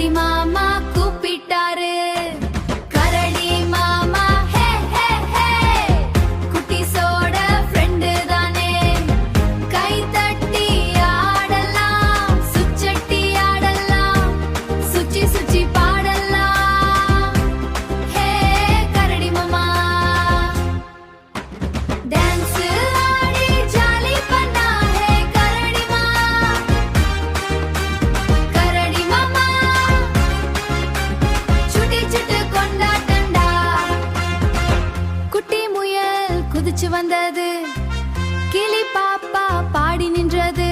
கரடி மாமா கூப்பிட்டாரு. கரடி மாமா ஹே ஹே ஹே, குட்டீஸோட ஃப்ரெண்டு தானே. கை தட்டி ஆடலாம், சுச்சட்டி ஆடலாம், சுச்சி சுச்சி பாடலாம். ஹே கரடி மாமா டான்ஸ் ஆடி ஜாலி பண்ணா. ஹே கரடி மாமா சுட்டி சுட்டு கொண்டாட்டண்டா. குட்டி முயல் குதிச்சு வந்தது, கிளி பாப்பா பாடி நின்றது.